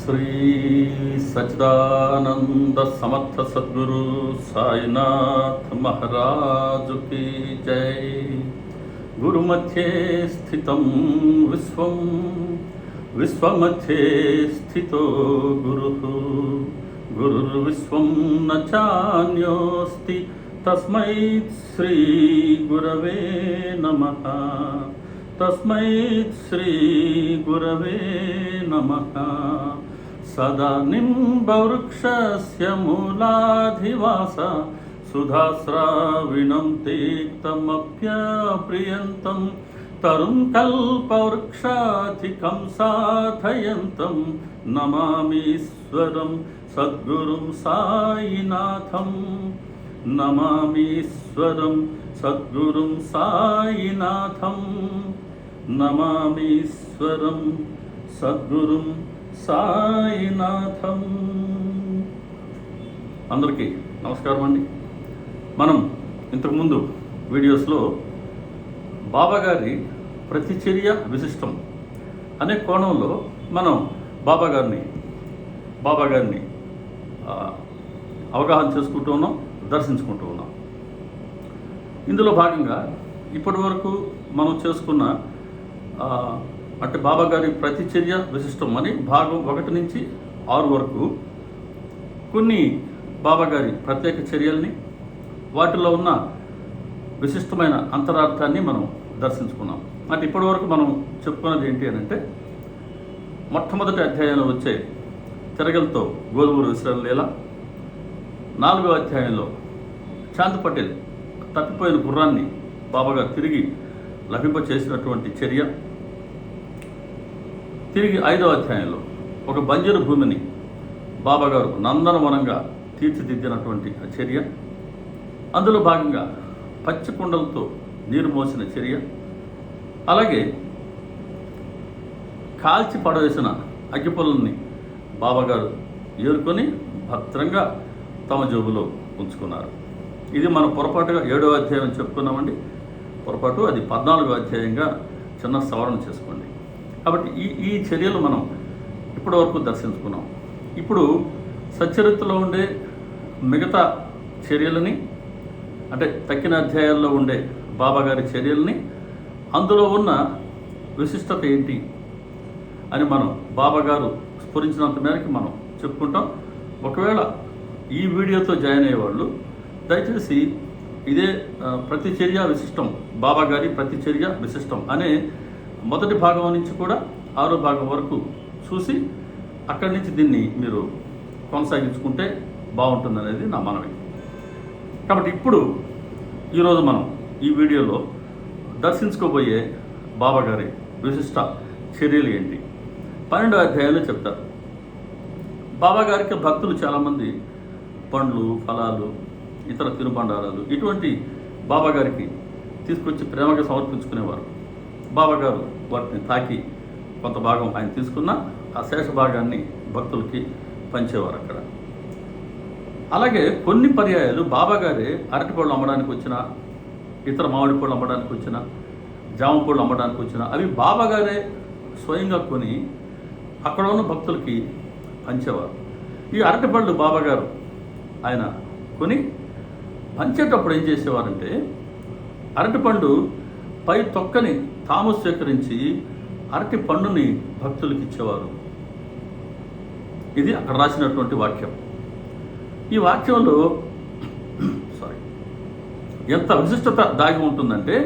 श्री सच्चिदानंद समर्थ सद्गुरु साईनाथ महाराज की जय। गुरु मध्य स्थितं विश्वं विश्वमध्ये स्थितो गुरुः गुरुर्विश्वं न चान्योऽस्ति तस्मै श्री गुरवे नमः तस्मै श्री गुरवे नमः। सदा निम्बवृक्षस्य मूलाधिवास सुधास्राविणं तीक्तमप्यप्रियन्तं तरुं कल्पवृक्षाधिकं साधयन्तं नमामीश्वरं सद्गुरुं साईनाथं नमामीश्वरं सद्गुरुं साईनाथं నమామీశ్వరం సద్గురుం సాయినాథం। అందరికీ నమస్కారం అండి। మనం ఇంతకుముందు వీడియోస్లో బాబాగారి ప్రతిచర్య విశిష్టం అనే కోణంలో మనం బాబాగారిని అవగాహన చేసుకుంటూ ఉన్నాం, దర్శించుకుంటూ ఉన్నాం। ఇందులో భాగంగా ఇప్పటి వరకు మనం చేసుకున్న అంటే బాబాగారి ప్రతిచర్య విశిష్టం అని భాగం 1 నుంచి 6 వరకు కొన్ని బాబాగారి ప్రత్యేక చర్యల్ని, వాటిలో ఉన్న విశిష్టమైన అంతరార్థాన్ని మనం దర్శించుకున్నాం। అంటే ఇప్పటి వరకు మనం చెప్పుకున్నది ఏంటి అని అంటే, మొట్టమొదటి అధ్యాయంలో వచ్చే తిరగలతో గోధుమలు విసిరణ లీల, 4వ అధ్యాయంలో చాంద్ పటేల్ తప్పిపోయిన గుర్రాన్ని బాబాగారు తిరిగి లభింపచేసినటువంటి చర్య, తిరిగి 5వ అధ్యాయంలో ఒక బంజరు భూమిని బాబాగారు నందనవనంగా తీర్చిదిద్దినటువంటి చర్య, అందులో భాగంగా పచ్చి కుండలతో నీరు మోసిన చర్య, అలాగే కాల్చి పడవేసిన అగ్గిపుల్లల్ని బాబాగారు ఏరుకొని భద్రంగా తమ జోబులో ఉంచుకున్నారు। ఇది మనం పొరపాటుగా 7వ అధ్యాయం చెప్పుకున్నామండి, పొరపాటు అది 14వ అధ్యాయంగా చిన్న సవరణ చేసుకోండి। కాబట్టి ఈ చర్యలు మనం ఇప్పటి వరకు దర్శించుకున్నాం। ఇప్పుడు సచ్చరిత్రలో ఉండే మిగతా చర్యలని, అంటే తక్కిన అధ్యాయాల్లో ఉండే బాబాగారి చర్యల్ని, అందులో ఉన్న విశిష్టత ఏంటి అని మనం బాబాగారు స్ఫురించినంత మేరకు మనం చెప్పుకుంటాం। ఒకవేళ ఈ వీడియోతో జాయిన్ అయ్యేవాళ్ళు దయచేసి ఇదే ప్రతిచర్య విశిష్టం, బాబాగారి ప్రతిచర్య విశిష్టం అనే మొదటి భాగం నుంచి కూడా 6వ భాగం వరకు చూసి అక్కడి నుంచి దీన్ని మీరు కొనసాగించుకుంటే బాగుంటుందనేది నా మనవి। కాబట్టి ఇప్పుడు ఈరోజు మనం ఈ వీడియోలో దర్శించుకోబోయే బాబాగారి విశిష్ట చర్యలు ఏంటి 12వ అధ్యాయంలో చెప్తారు। బాబాగారికి భక్తులు చాలామంది పండ్లు, ఫలాలు, ఇతర తినుబండారాలు ఇటువంటి బాబాగారికి తీసుకొచ్చి ప్రేమగా సమర్పించుకునేవారు। బాబాగారు వాటిని తాకి కొంత భాగం ఆయన తీసుకున్న ఆ శేష భాగాన్ని భక్తులకి పంచేవారు అక్కడ। అలాగే కొన్ని పర్యాయాలు బాబాగారే అరటిపళ్ళు అమ్మడానికి వచ్చిన, ఇతర మామిడి పళ్ళు అమ్మడానికి వచ్చిన, జామ పళ్ళు అమ్మడానికి వచ్చిన అవి బాబాగారే స్వయంగా కొని అక్కడ ఉన్న భక్తులకి పంచేవారు। ఈ అరటిపళ్ళు బాబాగారు ఆయన కొని పంచేటప్పుడు ఏం చేసేవారంటే, అరటిపండు పై తొక్కని తాము స్వీకరించి అరటి పండుని భక్తులకు ఇచ్చేవారు। ఇది అక్కడ రాసినటువంటి వాక్యం। ఈ వాక్యంలో ఎంత విశిష్టత దాగి ఉంటుందంటే,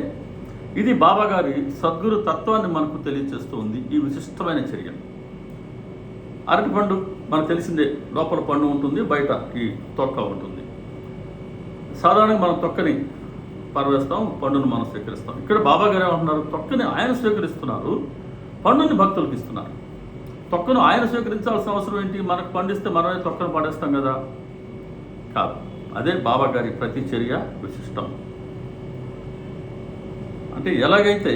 ఇది బాబాగారి సద్గురు తత్వాన్ని మనకు తెలియజేస్తూ ఉంది ఈ విశిష్టమైన చర్య। అరటిపండు మనకు తెలిసిందే, లోపల పండు ఉంటుంది, బయట ఈ తొక్క ఉంటుంది। సాధారణంగా మనం తొక్కని పరవేస్తాం, పండును మనం స్వీకరిస్తాం। ఇక్కడ బాబాగారు ఏమంటున్నారు, తొక్కని ఆయన స్వీకరిస్తున్నారు, పండుని భక్తులకు ఇస్తున్నారు। తొక్కను ఆయన స్వీకరించాల్సిన అవసరం ఏంటి? మనకు పండిస్తే మనమే తొక్కను పడేస్తాం కదా, కాదు। అదే బాబాగారి ప్రతిచర్య విశిష్టం। అంటే ఎలాగైతే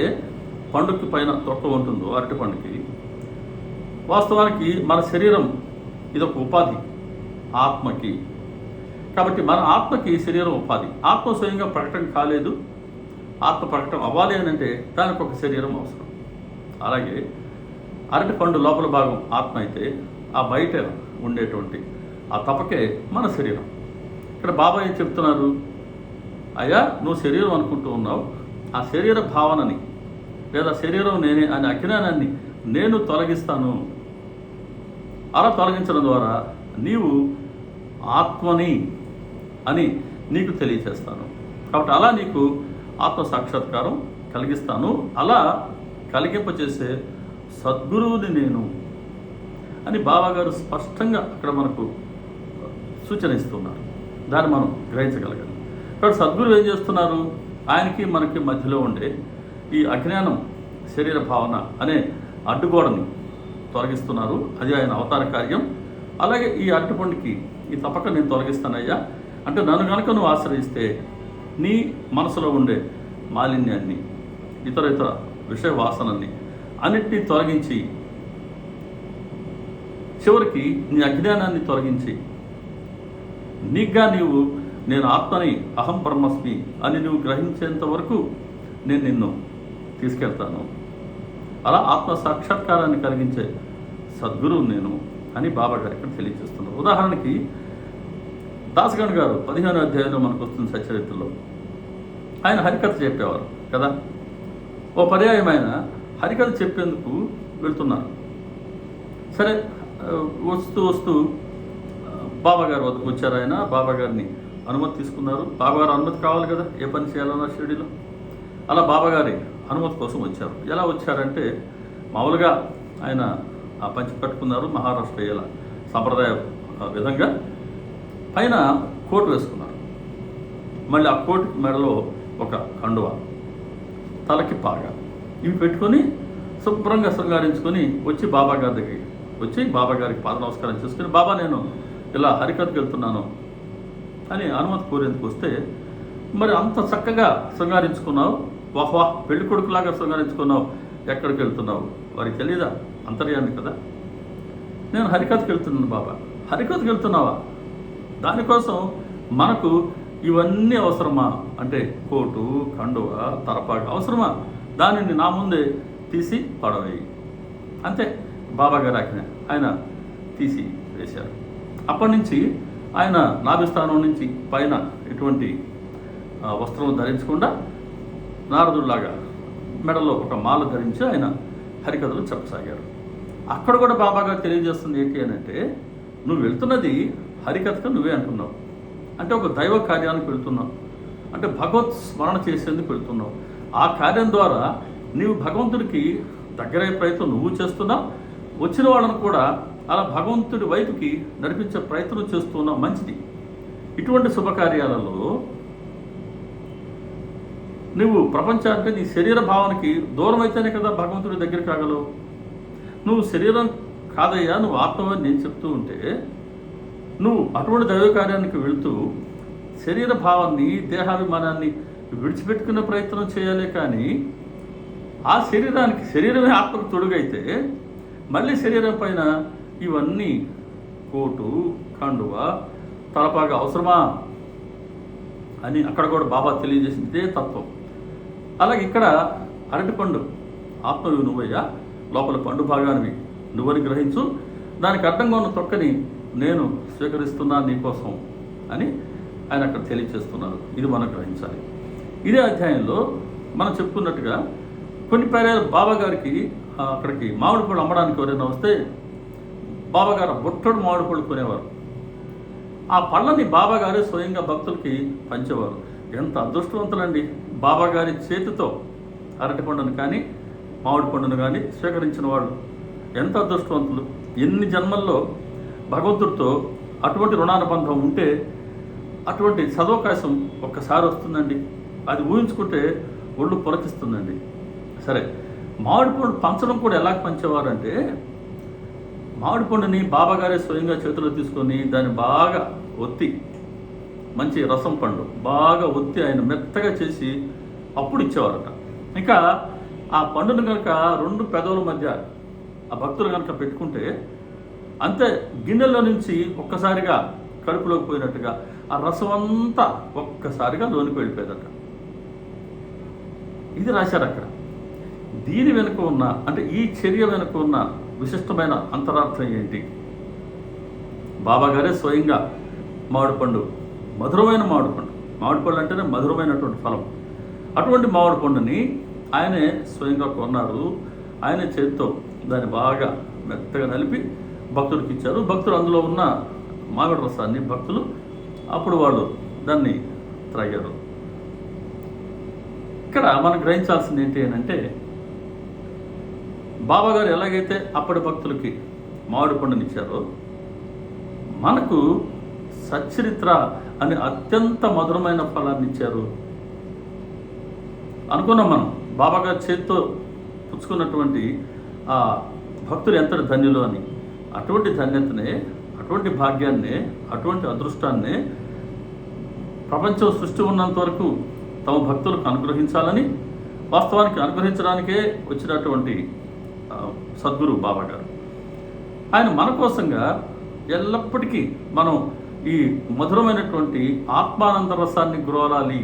పండుకి పైన తొక్క ఉంటుందో అరటి పండుకి, వాస్తవానికి మన శరీరం ఇదొక ఉపాధి ఆత్మకి। కాబట్టి మన ఆత్మకి శరీరం ఉపాధి, ఆత్మ స్వయంగా ప్రకటన కాలేదు, ఆత్మ ప్రకటన అవ్వాలి అని అంటే దానికి ఒక శరీరం అవసరం। అలాగే అరటి పండు లోపల భాగం ఆత్మ అయితే ఆ బయట ఉండేటువంటి ఆ తపకే మన శరీరం. ఇక్కడ బాబా ఏం చెప్తున్నారు, అయ్యా నువ్వు శరీరం అనుకుంటూ ఉన్నావు, ఆ శరీర భావనని లేదా శరీరం నేనే అనే అజ్ఞానాన్ని నేను తొలగిస్తాను. అలా తొలగించడం ద్వారా నీవు ఆత్మని అని నీకు తెలియచేస్తాను. కాబట్టి అలా నీకు ఆత్మ సాక్షాత్కారం కలిగిస్తాను. అలా కలిగింపచేసే సద్గురువుని నేను అని బాబాగారు స్పష్టంగా అక్కడ మనకు సూచన ఇస్తున్నారు. దాన్ని మనం గ్రహించగలగాలి. కాబట్టి సద్గురువు ఏం చేస్తున్నారు, ఆయనకి మనకి మధ్యలో ఉండే ఈ అజ్ఞానం శరీర భావన అనే అడ్డుగోడని తొలగిస్తున్నారు. అది ఆయన అవతార కార్యం. అలాగే ఈ అరటిపండుకి ఈ తపక నేను తొలగిస్తానయ్యా అంటే, నన్ను కనుక నువ్వు ఆశ్రయిస్తే నీ మనసులో ఉండే మాలిన్యాన్ని, ఇతర విషయ వాసనల్ని అన్నిటినీ తొలగించి చివరికి నీ అజ్ఞానాన్ని తొలగించి నీకుగా నేను ఆత్మని అహం బ్రహ్మస్మి అని నువ్వు గ్రహించేంత వరకు నేను నిన్ను తీసుకెళ్తాను. అలా ఆత్మ సాక్షాత్కారాన్ని కలిగించే సద్గురువు నేను అని బాబా గారు ఇక్కడ తెలియజేస్తున్నారు. ఉదాహరణకి దాసగణ్ గారు 15వ అధ్యాయంలో మనకు వస్తుంది సచ్చరిత్రలో. ఆయన హరికథ చెప్పేవారు కదా. ఓ పర్యాయం ఆయన హరికథ చెప్పేందుకు వెళ్తున్నారు. సరే వస్తూ వస్తూ బాబాగారు వద్దకు వచ్చారు. ఆయన బాబాగారిని అనుమతి తీసుకున్నారు. బాబాగారు అనుమతి కావాలి కదా ఏ పని చేయాలన్నా షిరిడీలో. అలా బాబాగారి అనుమతి కోసం వచ్చారు. ఎలా వచ్చారంటే, మామూలుగా ఆయన ఆ పంచి కట్టుకున్నారు మహారాష్ట్రీయుల సంప్రదాయ విధంగా. పైన కోటు వేసుకున్నారు. మళ్ళీ ఆ కోటు మెడలో ఒక కండువ, తలకి పాగా, ఇవి పెట్టుకొని శుభ్రంగా శృంగారించుకొని వచ్చి బాబాగారి దగ్గరికి వచ్చి బాబాగారికి పాద నమస్కారం చేసుకుని, బాబా నేను ఇలా హరికథకు వెళ్తున్నాను అని అనుమతి కోరేందుకు వస్తే, మరి అంత చక్కగా శృంగారించుకున్నావు, వాహ్వా పెళ్లి కొడుకులాగా శృంగారించుకున్నావు, ఎక్కడికి వెళ్తున్నావు? వారికి తెలియదా? అంతర్యాన్ని కదా. నేను హరికథకు వెళ్తున్నాను బాబా. హరికథకు వెళ్తున్నావా? దానికోసం మనకు ఇవన్నీ అవసరమా? అంటే కోటు, కండువ, తలపాక అవసరమా? దానిని నా ముందే తీసి పడవేయి. అంతే బాబాగారు ఆజ్ఞ. ఆయన తీసి వేశారు. అప్పటి నుంచి ఆయన నాభిస్థానం నుంచి పైన ఎటువంటి వస్త్రం ధరించకుండా నారదుడిలాగా మెడలో ఒక మాల ధరించి ఆయన హరికథలు చెప్పసాగారు. అక్కడ కూడా బాబాగారు తెలియజేస్తుంది ఏంటి అని అంటే, నువ్వు వెళ్తున్నది హరికథకు నువ్వే అంటున్నావు. అంటే ఒక దైవ కార్యానికి వెళ్తున్నావు, అంటే భగవత్ స్మరణ చేసేందుకు వెళ్తున్నావు. ఆ కార్యం ద్వారా నీవు భగవంతుడికి దగ్గరయ్యే ప్రయత్నం నువ్వు చేస్తున్నావు, వచ్చిన వాళ్ళను కూడా అలా భగవంతుడి వైపుకి నడిపించే ప్రయత్నం చేస్తున్నావు. మంచిది. ఇటువంటి శుభకార్యాలలో నువ్వు ప్రపంచానికి నీ శరీర భావనకి దూరం అయితేనే కదా భగవంతుడి దగ్గర కాగలవు. నువ్వు శరీరం కాదయ్యా, నువ్వు ఆత్మవని నేను చెప్తూ ఉంటే నువ్వు అటువంటి దైవ కార్యానికి వెళుతూ శరీర భావాన్ని, దేహాభిమానాన్ని విడిచిపెట్టుకునే ప్రయత్నం చేయాలి. కానీ ఆ శరీరమే ఆత్మకు తొడుగైతే మళ్ళీ శరీరం పైన ఇవన్నీ కోటు, కండువ, తలపాగా అవసరమా అని అక్కడ కూడా బాబా తెలియజేసింది ఇదే తత్వం. అలాగే ఇక్కడ అరటిపండు ఆత్మవి నువ్వయ్యా, లోపల పండు భాగానివి నువ్వని గ్రహించు, దానికి అడ్డంగా ఉన్న తొక్కని నేను స్వీకరిస్తున్నా నీకోసం అని ఆయన అక్కడ తెలియజేస్తున్నారు. ఇది మనం గ్రహించాలి. ఇదే అధ్యాయంలో మనం చెప్పుకున్నట్టుగా కొన్ని పర్యాలు బాబాగారికి అక్కడికి మామిడి పళ్ళు అమ్మడానికి ఎవరైనా వస్తే బాబాగారు బొట్టడు మామిడి పళ్ళు కొనేవారు. ఆ పళ్ళని బాబాగారే స్వయంగా భక్తులకి పంచేవారు. ఎంత అదృష్టవంతులండి! బాబాగారి చేతితో అరటి పండును కానీ మామిడి పండును కానీ స్వీకరించిన వాళ్ళు ఎంత అదృష్టవంతులు! ఎన్ని జన్మల్లో భగవంతుడితో అటువంటి రుణానుబంధం ఉంటే అటువంటి సదవకాశం ఒక్కసారి వస్తుందండి. అది ఊహించుకుంటే ఒళ్ళు పొరచిస్తుందండి. సరే, మామిడి పండు పంచడం కూడా ఎలా పంచేవారంటే, మామిడి పండుని బాబాగారే స్వయంగా చేతిలో తీసుకొని దాన్ని బాగా ఒత్తి, మంచి రసం పండు బాగా ఒత్తి ఆయన మెత్తగా చేసి అప్పుడు ఇచ్చేవారట. ఇంకా ఆ పండును కనుక రెండు పెదవుల మధ్య ఆ భక్తులు కనుక పెట్టుకుంటే అంతే, గిన్నెలో నుంచి ఒక్కసారిగా కడుపులోకి పోయినట్టుగా ఆ రసం అంతా ఒక్కసారిగా లోనికి వెళ్ళిపోయేదట. ఇది రాశారు అక్కడ. దీని వెనుక ఉన్న, అంటే ఈ చర్య వెనుక ఉన్న విశిష్టమైన అంతరార్థం ఏంటి? బాబాగారే స్వయంగా మామిడిపండు, మధురమైన మామిడిపండు, మామిడిపండు అంటేనే మధురమైనటువంటి ఫలం, అటువంటి మామిడి పండుని ఆయనే స్వయంగా కొన్నారు. ఆయన చేతితో దాన్ని బాగా మెత్తగా నలిపి భక్తుడికి ఇచ్చారు. భక్తులు అందులో ఉన్న మామిడి రసాన్ని భక్తులు అప్పుడు వాళ్ళు దాన్ని త్రాగారు. ఇక్కడ మనం గ్రహించాల్సింది ఏంటి అంటే, బాబాగారు ఎలాగైతే అప్పటి భక్తులకి మామిడి పండునిచ్చారో, మనకు సచ్చరిత్ర అనే అత్యంత మధురమైన ఫలాన్ని ఇచ్చారు. అనుకున్నాం మనం బాబాగారు చేతితో పుచ్చుకున్నటువంటి ఆ భక్తులు ఎంతటి ధన్యులు అని. అటువంటి ధన్యతనే, అటువంటి భాగ్యాన్నే, అటువంటి అదృష్టాన్నే ప్రపంచం సృష్టి ఉన్నంత వరకు తమ భక్తులకు అనుగ్రహించాలని, వాస్తవానికి అనుగ్రహించడానికే వచ్చినటువంటి సద్గురు బాబాగారు. ఆయన మన కోసంగా ఎల్లప్పటికీ మనం ఈ మధురమైనటువంటి ఆత్మానంద రసాన్ని గురవాలాలి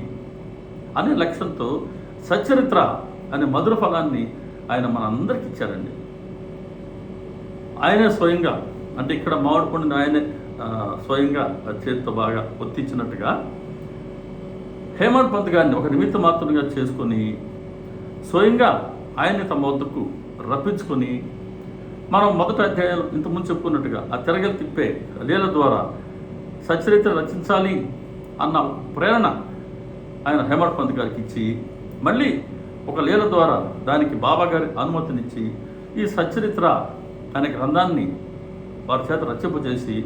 అనే లక్ష్యంతో సచ్చరిత్ర అనే మధుర ఫలాన్ని ఆయన మనందరికి ఇచ్చారండి. ఆయనే స్వయంగా, అంటే ఇక్కడ మామిడి పండుని ఆయనే స్వయంగా చేతితో బాగా ఒత్తిచ్చినట్టుగా హేమంత్ పంత్ గారిని ఒక నిమిత్త మాత్రంగా చేసుకొని స్వయంగా ఆయన్ని తమ వద్దకు రప్పించుకొని, మనం మొదటి అధ్యాయాలు ఇంతకుముందు చెప్పుకున్నట్టుగా ఆ తిరగలు తిప్పే లీల ద్వారా సచ్చరిత్ర రచించాలి అన్న ప్రేరణ ఆయన హేమంత్ పంత్ గారికి ఇచ్చి, మళ్ళీ ఒక లీల ద్వారా దానికి బాబాగారి అనుమతినిచ్చి ఈ సచ్చరిత్ర అనే గ్రంథాన్ని వారి చేత రచింపజేసి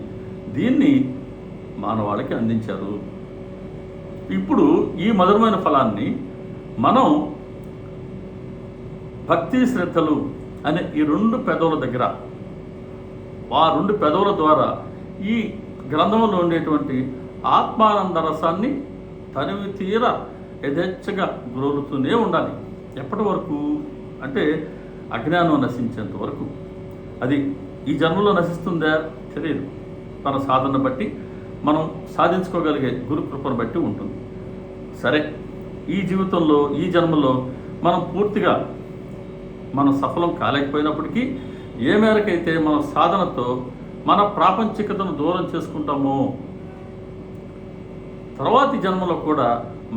దీన్ని మానవాళికి అందించారు. ఇప్పుడు ఈ మధురమైన ఫలాన్ని మనం భక్తి శ్రద్ధలు అనే ఈ 2 పెదవుల దగ్గర, ఆ 2 పెదవుల ద్వారా ఈ గ్రంథంలో ఉండేటువంటి ఆత్మానంద రసాన్ని తనివి తీర యథేచ్ఛగా గ్రోలుతూనే ఉండాలి. ఎప్పటి వరకు అంటే అజ్ఞానం నశించేంత వరకు. అది ఈ జన్మలో నశిస్తుందా తెలియదు, మన సాధన బట్టి, మనం సాధించుకోగలిగే గురు కృపను బట్టి ఉంటుంది. సరే, ఈ జీవితంలో, ఈ జన్మలో మనం పూర్తిగా మనం సఫలం కాలేకపోయినప్పటికీ, ఏ మేరకైతే మన సాధనతో మన ప్రాపంచికతను దూరం చేసుకుంటామో, తర్వాతి జన్మలో కూడా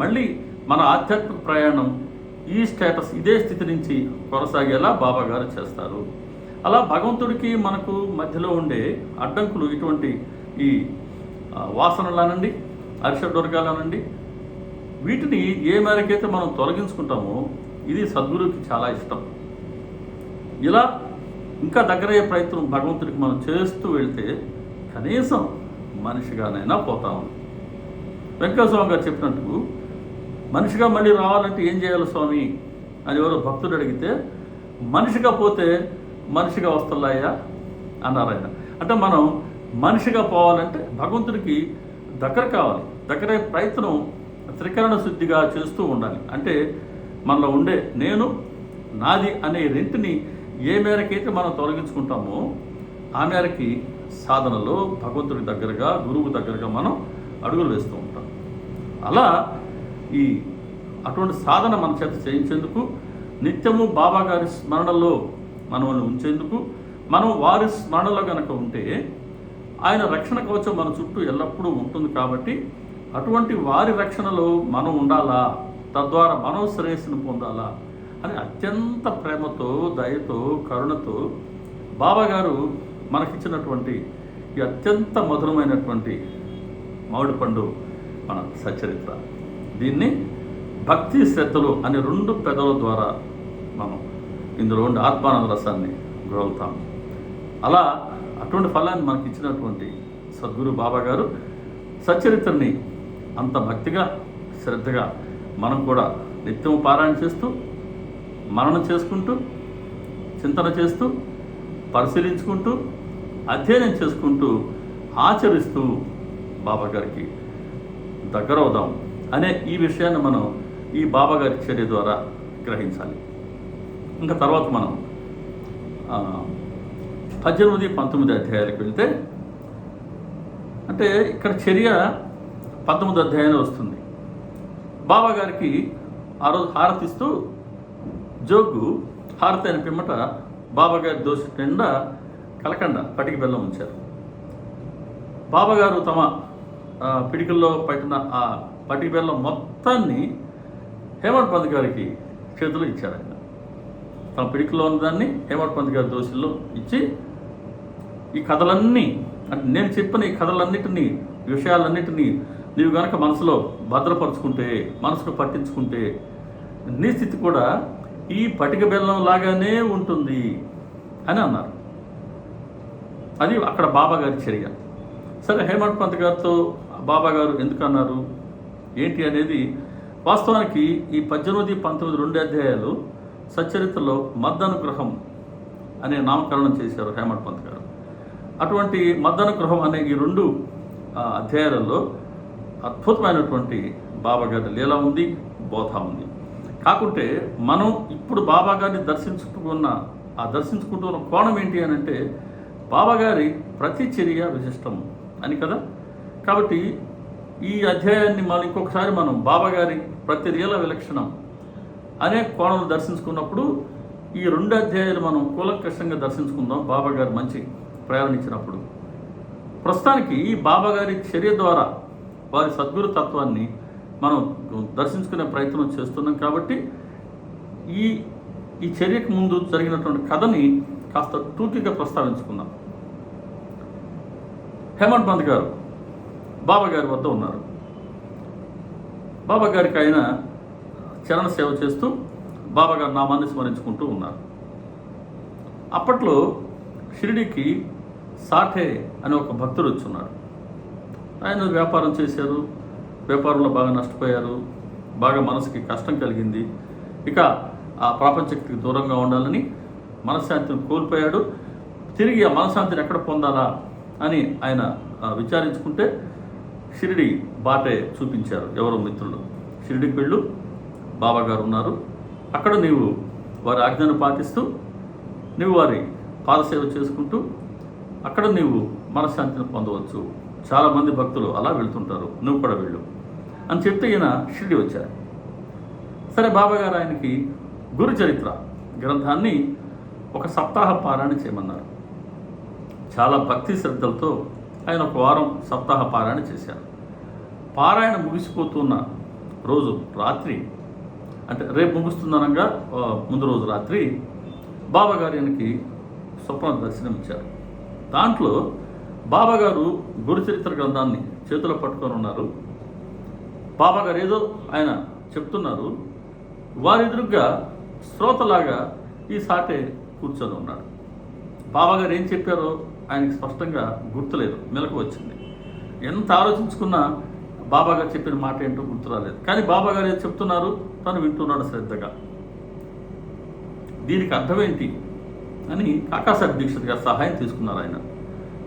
మళ్ళీ మన ఆధ్యాత్మిక ప్రయాణం ఈ స్టేటస్, ఇదే స్థితి నుంచి కొనసాగేలా బాబాగారు చేస్తారు. అలా భగవంతుడికి మనకు మధ్యలో ఉండే అడ్డంకులు, ఇటువంటి ఈ వాసనలనండి, అరిషడ్వర్గాలనండి, వీటిని ఏ మేరకైతే మనం తొలగించుకుంటామో, ఇది సద్గురువుకి చాలా ఇష్టం. ఇలా ఇంకా దగ్గరయ్యే ప్రయత్నం భగవంతుడికి మనం చేస్తూ వెళ్తే కనీసం మనిషిగానైనా పోతాము. వెంకట స్వామి గారు చెప్పినట్టు, మనిషిగా మళ్ళీ రావాలంటే ఏం చేయాలి స్వామి అని ఎవరో భక్తుడు అడిగితే, మనిషిగా పోతే మనిషిగా వస్తున్నాయా అన్నారు ఆయన. అంటే మనం మనిషిగా పోవాలంటే భగవంతుడికి దగ్గర కావాలి. దగ్గరే ప్రయత్నం త్రికరణ శుద్ధిగా చేస్తూ ఉండాలి. అంటే మనలో ఉండే నేను, నాది అనే రెంటిని ఏ మేరకైతే మనం తొలగించుకుంటామో, ఆ మేరకి సాధనలో భగవంతుడి దగ్గరగా, గురువు దగ్గరగా మనం అడుగులు వేస్తూ ఉంటాం. అలా ఈ అటువంటి సాధన మన చేత చేయించేందుకు, నిత్యము బాబాగారి స్మరణలో మనల్ని ఉంచేందుకు, మనం వారి స్మరణలో కనుక ఉంటే ఆయన రక్షణ కవచం మన చుట్టూ ఎల్లప్పుడూ ఉంటుంది. కాబట్టి అటువంటి వారి రక్షణలో మనం ఉండాలా, తద్వారా మనం శ్రేయస్సును పొందాలా అని అత్యంత ప్రేమతో, దయతో, కరుణతో బాబాగారు మనకిచ్చినటువంటి ఈ అత్యంత మధురమైనటువంటి మామిడి పండు మన సచ్చరిత్ర. దీన్ని భక్తి శ్రద్ధలు అనే 2 పెదవుల ద్వారా మనం ఇందులో ఉండే ఆత్మానంద రసాన్ని గ్రోలుతాం. అలా అటువంటి ఫలాన్ని మనకి ఇచ్చినటువంటి సద్గురు బాబాగారు సచ్చరిత్రని అంత భక్తిగా, శ్రద్ధగా మనం కూడా నిత్యం పారాయణ చేస్తూ, మననం చేసుకుంటూ, చింతన చేస్తూ, పరిశీలించుకుంటూ, అధ్యయనం చేసుకుంటూ, ఆచరిస్తూ బాబాగారికి దగ్గరవుదాం అనే ఈ విషయాన్ని మనం ఈ బాబాగారి చర్య ద్వారా గ్రహించాలి. ఇంకా తర్వాత మనం 18, 19 అధ్యాయాలకు వెళ్తే, అంటే ఇక్కడ చర్య 19 అధ్యాయంలో వస్తుంది. బాబాగారికి ఆ రోజు హారతిస్తూ జోగు హారతి అయిన పిమ్మట బాబాగారి దోశ నిండా కలకండ పటిక బెల్లం ఉంచారు. బాబాగారు తమ పిడికల్లో పట్టిన ఆ పటిక బెల్లం మొత్తాన్ని హేమంత్ పంత్ గారికి చేతిలో ఇచ్చారు. ఆయన తమ పిడికల్లో ఉన్నదాన్ని హేమంత్ పంత్ గారి దోశల్లో ఇచ్చి, ఈ కథలన్నీ అంటే నేను చెప్పిన ఈ కథలన్నిటినీ, విషయాలన్నిటినీ నీవు కనుక మనసులో భద్రపరుచుకుంటే, మనసుకు పట్టించుకుంటే నీ స్థితి కూడా ఈ పటిక బెల్లం లాగానే ఉంటుంది అని అన్నారు. అది అక్కడ బాబాగారి చర్య. సరే, హేమంత్ పంత్ గారితో బాబాగారు ఎందుకు అన్నారు ఏంటి అనేది వాస్తవానికి ఈ 18, 19 2 అధ్యాయాలు సచ్చరిత్రలో మద్దనుగ్రహం అనే నామకరణం చేశారు హేమంత్ పంత్ గారు. అటువంటి మద్దనుగ్రహం అనే ఈ 2 అధ్యాయాలలో అద్భుతమైనటువంటి బాబాగారి లీల ఉంది, బోధ ఉంది. కాకుంటే మనం ఇప్పుడు బాబాగారిని దర్శించుకుంటున్న కోణం ఏంటి అని అంటే బాబాగారి ప్రతి చర్య విశిష్టం అని కదా. కాబట్టి ఈ అధ్యాయాన్ని మనం ఇంకొకసారి మనం బాబాగారి ప్రతి లీల విలక్షణం అనే కోణంలో దర్శించుకున్నప్పుడు ఈ 2 అధ్యాయాలు మనం కూలంకషంగా దర్శించుకుందాం బాబాగారు మంచి ప్రయాణించినప్పుడు. ప్రస్తుతానికి ఈ బాబాగారి చర్య ద్వారా వారి సద్గురు తత్వాన్ని మనం దర్శించుకునే ప్రయత్నం చేస్తున్నాం. కాబట్టి ఈ చర్యకు ముందు జరిగినటువంటి కథని కాస్త టూకీగా ప్రస్తావించుకుందాం. హేమంత్ పంత్ గారు బాబాగారి వద్ద ఉన్నారు. బాబాగారికి ఆయన చరణ సేవ చేస్తూ బాబాగారి నామాన్ని స్మరించుకుంటూ ఉన్నారు. అప్పట్లో షిరిడీకి సాఠే అనే ఒక భక్తుడు వచ్చున్నాడు. ఆయన వ్యాపారం చేశారు, వ్యాపారంలో బాగా నష్టపోయారు, బాగా మనసుకి కష్టం కలిగింది. ఇక ఆ ప్రపంచకి దూరంగా ఉండాలని మనశ్శాంతిని కోల్పోయాడు. తిరిగి ఆ మనశ్శాంతిని ఎక్కడ పొందాలా అని ఆయన విచారించుకుంటే షిరిడి బాటే చూపించారు ఎవరో మిత్రులు. షిరిడికి వెళ్ళు, బాబాగారు ఉన్నారు, అక్కడ నీవు వారి ఆజ్ఞను పాటిస్తూ నువ్వు వారి పాదసేవ చేసుకుంటూ అక్కడ నీవు మనశ్శాంతిని పొందవచ్చు. చాలామంది భక్తులు అలా వెళ్తుంటారు, నువ్వు కూడా వెళ్ళు అని చెప్తే ఈయన షిరిడి వచ్చారు. సరే, బాబాగారు ఆయనకి గురు చరిత్ర గ్రంథాన్ని ఒక సప్తాహ పారాయణ చేయమన్నారు. చాలా భక్తి శ్రద్ధలతో ఆయన ఒక వారం సప్తాహ పారాయణ చేశారు. పారాయణ ముగిసిపోతున్న రోజు రాత్రి, అంటే రేపు ముగుస్తుందనగా ముందు రోజు రాత్రి బాబాగారు ఆయనకి స్వప్న దర్శనం ఇచ్చారు. దాంట్లో బాబాగారు గురు చరిత్ర గ్రంథాన్ని చేతిలో పట్టుకొని ఉన్నారు. బాబాగారు ఏదో ఆయన చెప్తున్నారు, వారెదురుగ్గా శ్రోతలాగా ఈ సాటే కూర్చొని ఉన్నాడు. బాబాగారు ఏం చెప్పారో ఆయనకి స్పష్టంగా గుర్తులేదు, మెలకు వచ్చింది. ఎంత ఆలోచించుకున్నా బాబాగారు చెప్పిన మాట ఏంటో గుర్తు రాలేదు. కానీ బాబాగారు ఏం చెప్తున్నారు తను వింటున్నాడు శ్రద్ధగా. దీనికి అర్థమేంటి అని కాకాసాహెబ్ దీక్షిత్ గారి సహాయం తీసుకున్నారు. ఆయన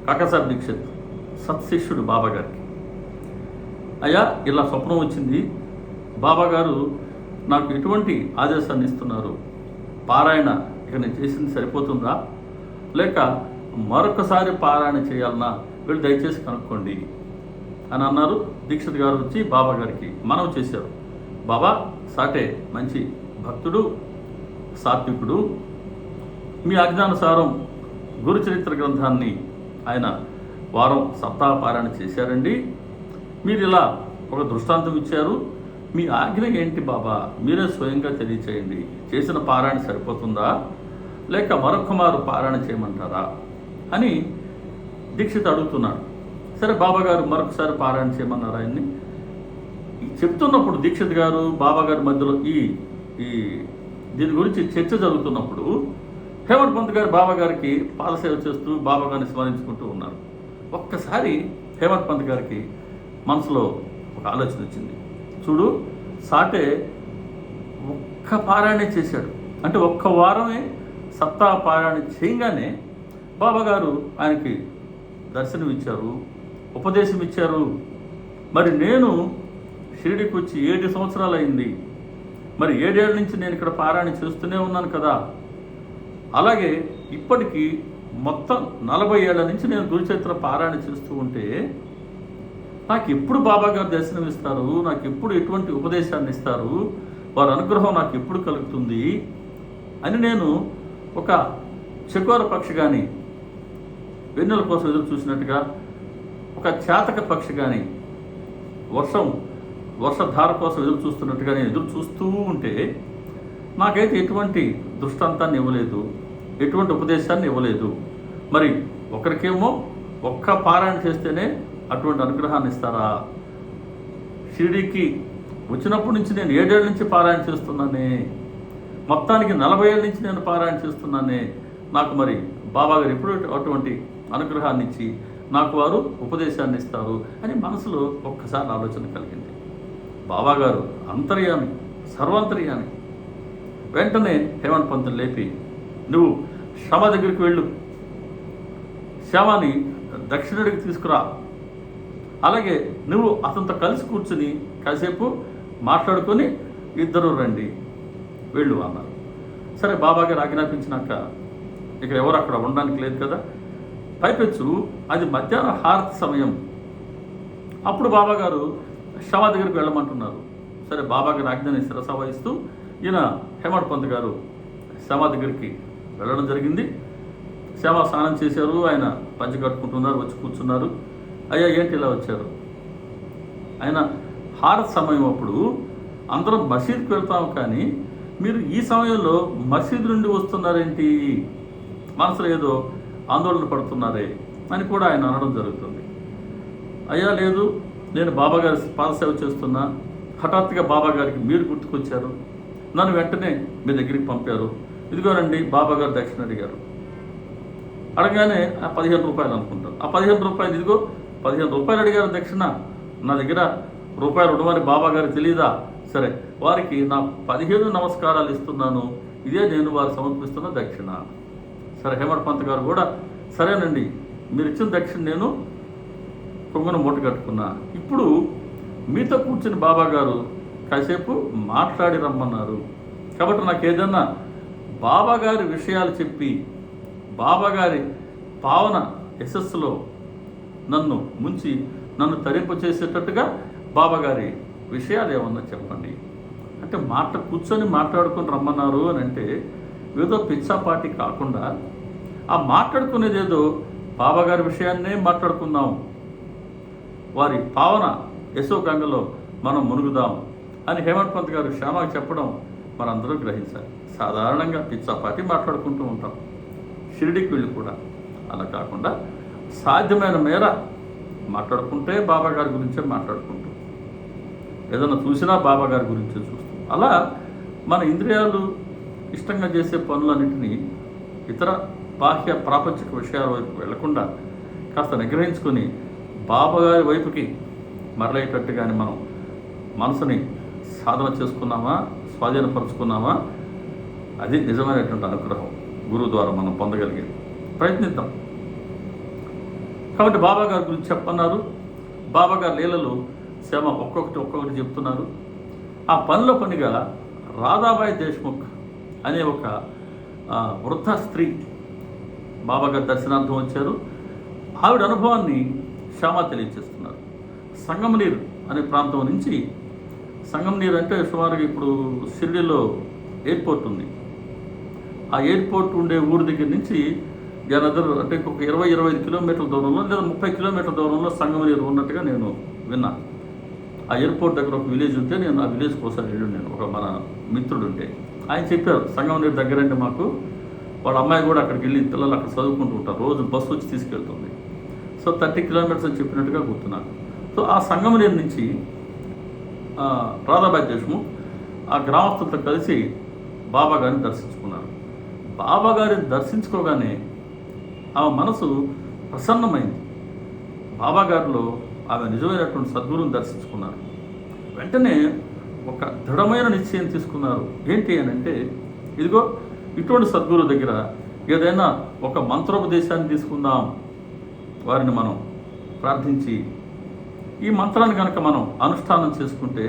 కాకాసాహెబ్ దీక్షిత్ సత్శిష్యుడు బాబాగారికి. అయ్యా, ఇలా స్వప్నం వచ్చింది, బాబాగారు నాకు ఎటువంటి ఆదేశాన్ని ఇస్తున్నారు, పారాయణ ఇక నేను చేసింది సరిపోతుందా లేక మరొకసారి పారాయణ చేయాలన్నా వీళ్ళు దయచేసి కనుక్కోండి అని అన్నారు. దీక్షిత్ గారు వచ్చి బాబాగారికి మనవి చేశారు. బాబా, సాటే మంచి భక్తుడు, సాత్వికుడు, మీ ఆజ్ఞానుసారం గురు చరిత్ర గ్రంథాన్ని ఆయన వారం సప్తాహ పారాయణ చేశారండి. మీరు ఇలా ఒక దృష్టాంతం ఇచ్చారు, మీ ఆజ్ఞ ఏంటి బాబా, మీరే స్వయంగా తెలియచేయండి. చేసిన పారాయణ సరిపోతుందా లేక మరొక మారు పారాయణ చేయమంటారా అని దీక్షిత్ అడుగుతున్నాడు. సరే, బాబాగారు మరొకసారి పారాయణ చేయమన్నారు ఆయన్ని. చెప్తున్నప్పుడు దీక్షిత్ గారు బాబాగారి మధ్యలో ఈ దీని గురించి చర్చ జరుగుతున్నప్పుడు హేమంత్ పంత్ గారు బాబాగారికి పాదసేవ చేస్తూ బాబాగారిని స్మరించుకుంటూ ఉన్నారు. ఒక్కసారి హేమంత్ పంత్ గారికి మనసులో ఒక ఆలోచన వచ్చింది. చూడు, సాటే ఒక్క పారాయణే చేశాడు, అంటే ఒక్క వారమే సప్తాహ పారాయణ చేయగానే బాబాగారు ఆయనకి దర్శనం ఇచ్చారు, ఉపదేశం ఇచ్చారు. మరి నేను షిరిడికి వచ్చి 7 సంవత్సరాలు అయింది, మరి 7 ఏళ్ళ నుంచి నేను ఇక్కడ పారాయణ చేస్తూనే ఉన్నాను కదా. అలాగే ఇప్పటికీ మొత్తం 40 ఏళ్ల నుంచి నేను గురుచరిత్ర పారాయణ చేస్తూ ఉంటే నాకు ఎప్పుడు బాబాగారు దర్శనం ఇస్తారు, నాకు ఎప్పుడు ఎటువంటి ఉపదేశాన్ని ఇస్తారు, వారి అనుగ్రహం నాకు ఎప్పుడు కలుగుతుంది అని నేను ఒక చకోర పక్షి కానీ వెన్నెల కోసం ఎదురు చూసినట్టుగా, ఒక చేతక పక్షి కానీ వర్షధార కోసం ఎదురు చూస్తున్నట్టుగా నేను ఎదురు చూస్తూ ఉంటే నాకైతే ఎటువంటి దృష్టాంతాన్ని ఇవ్వలేదు, ఎటువంటి ఉపదేశాన్ని ఇవ్వలేదు. మరి ఒకరికేమో ఒక్క పారాయణ చేస్తేనే అటువంటి అనుగ్రహాన్ని ఇస్తారా? షిరిడీకి వచ్చినప్పటి నుంచి నేను 7 ఏళ్ళ నుంచి పారాయణ చేస్తున్నానే, మొత్తానికి 40 ఏళ్ళ నుంచి నేను పారాయణ చేస్తున్నానే, నాకు మరి బాబాగారు ఎప్పుడు అటువంటి అనుగ్రహాన్ని ఇచ్చి నాకు వారు ఉపదేశాన్ని ఇస్తారు అని మనసులో ఒక్కసారి ఆలోచన కలిగింది. బాబాగారు అంతర్యామి, సర్వాంతర్యామి. వెంటనే హేమంత్ పంతులు లేపి, నువ్వు శ్యామ దగ్గరికి వెళ్ళు, శ్యామాని దక్షిణుడికి తీసుకురా, అలాగే నువ్వు అతనితో కలిసి కూర్చుని కాసేపు మాట్లాడుకొని ఇద్దరు రండి, వెళ్ళు అన్నారు. సరే, బాబాగారు ఆజ్ఞాపించినాక ఇక ఎవరు అక్కడ ఉండడానికి లేదు కదా. పైపెచ్చు అది మధ్యాహ్నం హారతి సమయం. అప్పుడు బాబాగారు శ్యామ దగ్గరికి వెళ్ళమంటున్నారు. సరే, బాబాగారు ఆజ్ఞని శిరస వహిస్తూ ఈయన హేమంత్ పంత్ గారు శ్యామ దగ్గరికి వెళ్ళడం జరిగింది. శ్యామ స్నానం చేశారు, ఆయన పంచి కట్టుకుంటున్నారు, వచ్చి కూర్చున్నారు. అయ్యా ఏంటి ఇలా వచ్చారు? ఆయన హారతి సమయం అప్పుడు అందరం మసీద్కి వెళ్తాము, కానీ మీరు ఈ సమయంలో మసీదు నుండి వస్తున్నారేంటి, మనసులో ఏదో ఆందోళన పడుతున్నారే అని కూడా ఆయన అనడం జరుగుతుంది. అయ్యా లేదు, నేను బాబాగారి పాదసేవ చేస్తున్నా, హఠాత్తుగా బాబాగారికి మీరు గుర్తుకొచ్చారు, నన్ను వెంటనే మీ దగ్గరికి పంపారు, ఇదిగోనండి బాబాగారు దక్షిణ అడిగారు. అడగానే ఆ 15 రూపాయలు అనుకుంటారు. ఆ 15 రూపాయలు, ఇదిగో 15 రూపాయలు అడిగారు దక్షిణ, నా దగ్గర రూపాయలు ఉండమని బాబాగారు తెలీదా? సరే, వారికి నా 15 నమస్కారాలు ఇస్తున్నాను, ఇదే నేను వారు సమర్పిస్తున్న దక్షిణ. సరే, హేమంత్ పంత్ గారు కూడా సరేనండి, మీరు ఇచ్చిన దక్షిణ నేను కొంగున మూట కట్టుకున్నా, ఇప్పుడు మీతో కూర్చుని బాబాగారు కాసేపు మాట్లాడి రమ్మన్నారు, కాబట్టి నాకు ఏదన్నా బాబాగారి విషయాలు చెప్పి బాబాగారి పావన యశస్సులో నన్ను ముంచి నన్ను తరింపచేసేటట్టుగా బాబాగారి విషయాలు ఏమన్నా చెప్పండి అంటే, కూర్చొని మాట్లాడుకొని రమ్మన్నారు అని అంటే ఏదో పిచ్చాపాటి కాకుండా ఆ మాట్లాడుకునేది ఏదో బాబాగారి విషయాన్నే మాట్లాడుకుందాం, వారి పావన యశోగంగలో మనం మునుగుదాం అని హేమంత్ పంత్ గారు శ్యామకి చెప్పడం మనందరూ గ్రహించాలి. సాధారణంగా పిచ్చాపాటి మాట్లాడుకుంటూ ఉంటాం, షిరిడీకి వెళ్ళి కూడా అలా కాకుండా సాధ్యమైన మేర మాట్లాడుకుంటే బాబాగారి గురించే మాట్లాడుకుంటూ, ఏదైనా చూసినా బాబాగారి గురించే చూస్తూ, అలా మన ఇంద్రియాలు ఇష్టంగా చేసే పనులన్నింటినీ ఇతర బాహ్య ప్రాపంచిక విషయాల వైపు వెళ్లకుండా కాస్త నిగ్రహించుకొని బాబాగారి వైపుకి మరలేటట్టుగానే మనం మనసుని సాధన చేసుకున్నామా, స్వాధీనపరుచుకున్నామా, అది నిజమైనటువంటి అనుగ్రహం గురువు ద్వారా మనం పొందగలిగేది. ప్రయత్నిద్దాం. కాబట్టి బాబాగారి గురించి చెప్పన్నారు. బాబాగారి లీలలు శ్యామ ఒక్కొక్కటి చెప్తున్నారు. ఆ పనిలో పనిగా రాధాబాయి దేశ్ముఖ్ అనే ఒక వృద్ధ స్త్రీ బాబాగారి దర్శనార్థం వచ్చారు. ఆవిడ అనుభవాన్ని శ్యామ తెలియజేస్తున్నారు. సంగమనీరు అనే ప్రాంతం నుంచి, సంగమనీరు అంటే సుమారుగా ఇప్పుడు షిరిడీలో ఎయిర్పోర్ట్ ఉంది, ఆ ఎయిర్పోర్ట్ ఉండే ఊరి దగ్గర నుంచి జనదర్ అంటే ఒక 20-25 కిలోమీటర్ల దూరంలో లేదా 30 కిలోమీటర్ల దూరంలో సంగమనీరు ఉన్నట్టుగా నేను విన్నా. ఆ ఎయిర్పోర్ట్ దగ్గర ఒక విలేజ్ ఉంటే నేను ఆ విలేజ్కి ఒకసారి వెళ్ళి, నేను ఒక మన మిత్రుడు ఉంటే ఆయన చెప్పారు, సంగమనీరు దగ్గరంటే మాకు వాళ్ళ అమ్మాయి కూడా అక్కడికి వెళ్ళి పిల్లలు అక్కడ చదువుకుంటూ ఉంటారు, రోజు బస్సు వచ్చి తీసుకెళ్తుంది. సో 30 కిలోమీటర్స్ అని చెప్పినట్టుగా గుర్తున్నాను. సో ఆ సంగమనీరు నుంచి రాధాబాయి దేశ్ముఖ్ ఆ గ్రామస్తులతో కలిసి బాబాగారిని దర్శించుకున్నారు. బాబాగారిని దర్శించుకోగానే ఆమె మనసు ప్రసన్నమైంది. బాబాగారిలో ఆమె నిజమైనటువంటి సద్గురువుని దర్శించుకున్నారు. వెంటనే ఒక దృఢమైన నిశ్చయం తీసుకున్నారు. ఏంటి అని అంటే, ఇదిగో ఇటువంటి సద్గురువు దగ్గర ఏదైనా ఒక మంత్రోపదేశాన్ని తీసుకుందాం, వారిని మనం ప్రార్థించి ఈ మంత్రాన్ని కనుక మనం అనుష్ఠానం చేసుకుంటే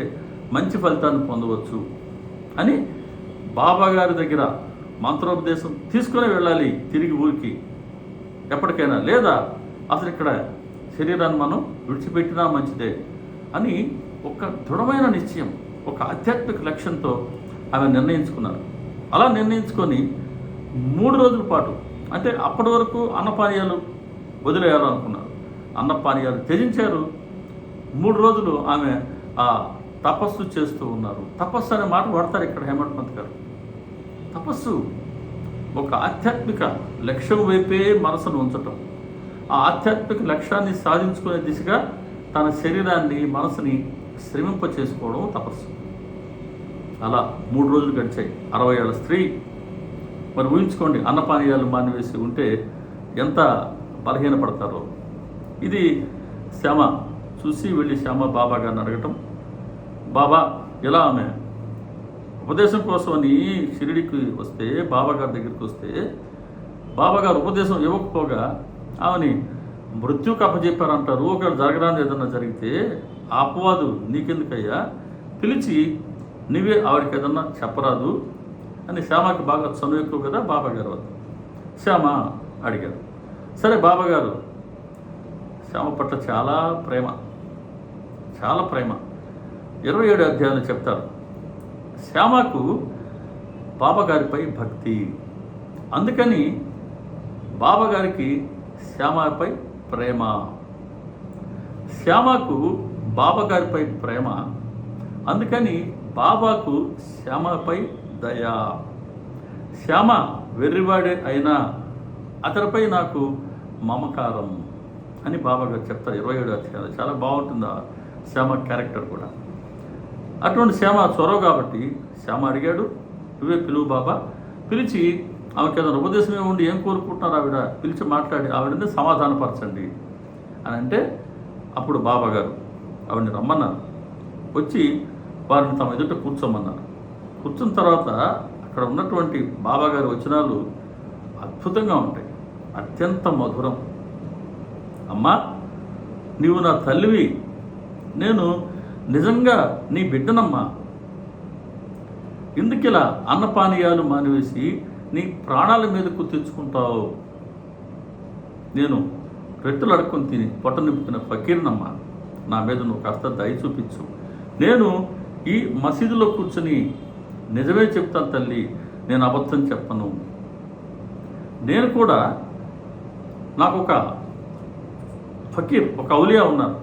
మంచి ఫలితాన్ని పొందవచ్చు అని బాబాగారి దగ్గర మంత్రోపదేశం తీసుకుని వెళ్ళాలి తిరిగి ఊరికి ఎప్పటికైనా, లేదా అసలు ఇక్కడ శరీరాన్ని మనం విడిచిపెట్టినా మంచిదే అని ఒక దృఢమైన నిశ్చయం, ఒక ఆధ్యాత్మిక లక్ష్యంతో ఆమె నిర్ణయించుకున్నారు. అలా నిర్ణయించుకొని 3 రోజుల పాటు, అంటే అప్పటి వరకు అన్నపానీయాలు వదిలేయాలి అనుకున్నారు. అన్నపానీయాలు త్యజించారు. 3 రోజులు ఆమె ఆ తపస్సు చేస్తూ ఉన్నారు. తపస్సు అనే మాట వాడతారు ఇక్కడ హేమంత్ పంత్ గారు. తపస్సు ఒక ఆధ్యాత్మిక లక్ష్యం వైపే మనసును ఉంచటం, ఆ ఆధ్యాత్మిక లక్ష్యాన్ని సాధించుకునే దిశగా తన శరీరాన్ని మనసుని శ్రమింప చేసుకోవడం తపస్సు. అలా 3 రోజులు గడిచాయి. 60 ఏళ్ల స్త్రీ. మరి ఊహించుకోండి, అన్నపానీయాలు మానివేసి ఉంటే ఎంత బలహీనపడతారో. ఇది శ్యామ చూసి వెళ్ళి శ్యామ బాబా గారిని అడగటం, బాబా ఇలా ఆమె ఉపదేశం కోసమని షిరిడికి వస్తే, బాబాగారి దగ్గరికి వస్తే, బాబాగారు ఉపదేశం ఇవ్వకపోగా ఆమెని మృత్యుకు అప్పచెప్పారంటారు. ఒకవేళ జరగడానికి ఏదన్నా జరిగితే ఆ అపవాదు నీకెందుకయ్యా, పిలిచి నీవే ఆవిడకి ఏదన్నా చెప్పరాదు అని శ్యామకి బాగా చనువు ఎక్కువ కదా బాబాగారు వద్ద. శ్యామ అడిగారు. సరే, బాబాగారు శ్యామ పట్ల చాలా ప్రేమ, చాలా ప్రేమ. 27 అధ్యాయాలు చెప్తారు. శ్యామకు బాబాగారిపై భక్తి, అందుకని బాబాగారికి శ్యామపై ప్రేమ. శ్యామకు బాబాగారిపై ప్రేమ, అందుకని బాబాకు శ్యామపై దయ. శ్యామ వెర్రివాడే అయినా అతనిపై నాకు మమకారం అని బాబాగారు చెప్తారు 27 అధ్యాయాలు. చాలా బాగుంటుంది ఆ శ్యామ క్యారెక్టర్ కూడా. అటువంటి శ్యామ చొరవ కాబట్టి శ్యామ అడిగాడు, నువ్వే పిలువు బాబా. పిలిచి ఆమెకి ఏదైనా ఉపదేశమే ఉండి ఏం కోరుకుంటున్నారు ఆవిడ, పిలిచి మాట్లాడి ఆవిడని సమాధానపరచండి అని అంటే, అప్పుడు బాబాగారు ఆవిడని రమ్మన్నారు. వచ్చి వారిని తమ ఎదుట కూర్చోమన్నారు. కూర్చున్న తర్వాత అక్కడ ఉన్నటువంటి బాబాగారి వచనాలు అద్భుతంగా ఉంటాయి, అత్యంత మధురం. అమ్మా, నీవు నా తల్లివి, నేను నిజంగా నీ బిడ్డనమ్మా. ఎందుకిలా అన్నపానీయాలు మానివేసి నీ ప్రాణాల మీదకు తెచ్చుకుంటావు? నేను రెట్టులు అడుక్కొని తిని పొట్ట నింపుతున్న ఫకీర్నమ్మా, నా మీద నువ్వు కాస్త దయ చూపించు. నేను ఈ మసీదులో కూర్చొని నిజమే చెప్తాను తల్లి, నేను అబద్ధం చెప్పను. నేను కూడా, నాకు ఒక ఫకీర్, ఒక ఔలియా ఉన్నారు.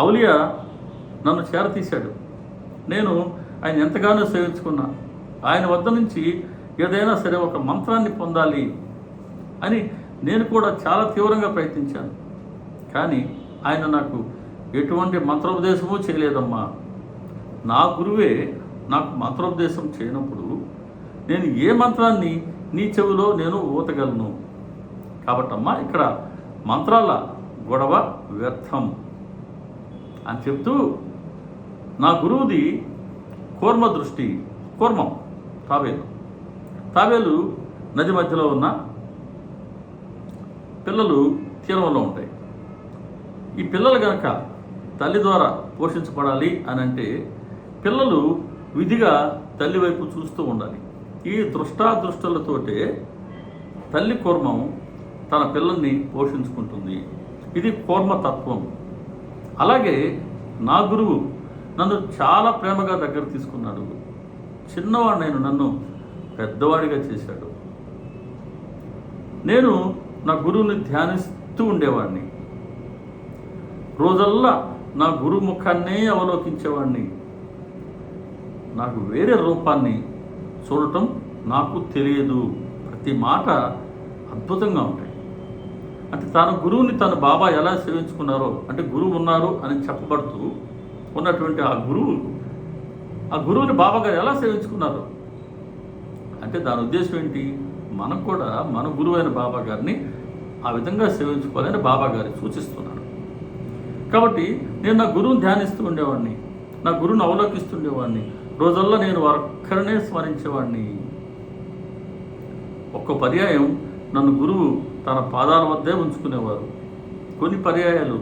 ఔలియా నన్ను చేరతీశాడు. నేను ఆయన ఎంతగానో సేవించుకున్నా. ఆయన వద్ద నుంచి ఏదైనా సరే ఒక మంత్రాన్ని పొందాలి అని నేను కూడా చాలా తీవ్రంగా ప్రయత్నించాను. కానీ ఆయన నాకు ఎటువంటి మంత్రోపదేశము చేయలేదమ్మా. నా గురువే నాకు మంత్రోపదేశం చేయనప్పుడు నేను ఏ మంత్రాన్ని నీ చెవిలో నేను ఊతగలను? కాబట్టమ్మా, ఇక్కడ మంత్రాల గొడవ వ్యర్థం అని చెప్తూ, నా గురువుది కూర్మ దృష్టి. కూర్మం తాబేలు నది మధ్యలో ఉన్న పిల్లలు తీరంలో ఉంటాయి. ఈ పిల్లలు కనుక తల్లి ద్వారా పోషించబడాలి అని అంటే పిల్లలు విధిగా తల్లి వైపు చూస్తూ ఉండాలి. ఈ దృష్టాదృష్టులతోటే తల్లి కూర్మం తన పిల్లల్ని పోషించుకుంటుంది. ఇది కూర్మతత్వం. అలాగే నా గురువు నన్ను చాలా ప్రేమగా దగ్గర తీసుకున్నాడు. చిన్నవాడినైన నన్ను పెద్దవాడిగా చేశాడు. నేను నా గురువుని ధ్యానిస్తూ ఉండేవాడిని. రోజల్లా నా గురువు ముఖాన్నే అవలోకించేవాడిని. నాకు వేరే రూపాన్ని చూడటం నాకు తెలియదు. ప్రతి మాట అద్భుతంగా ఉంటాయి. అంటే తన గురువుని తన బాబా ఎలా సేవించుకున్నారో, అంటే గురువు ఉన్నారు అని చెప్పబడుతూ ఉన్నటువంటి ఆ గురువుని బాబాగారు ఎలా సేవించుకున్నారు అంటే దాని ఉద్దేశం ఏంటి? మనం కూడా మన గురువైన బాబా గారిని ఆ విధంగా సేవించుకోవాలని బాబా గారు సూచిస్తున్నారు. కాబట్టి నేను నా గురువుని ధ్యానిస్తూ ఉండేవాడిని, నా గురువుని అవలోకిస్తుండేవాడిని. రోజల్లా నేను ఒక్కరినే స్మరించేవాడిని. ఒక్క పర్యాయం నన్ను గురువు తన పాదాల వద్దే ఉంచుకునేవారు. కొన్ని పర్యాయాలు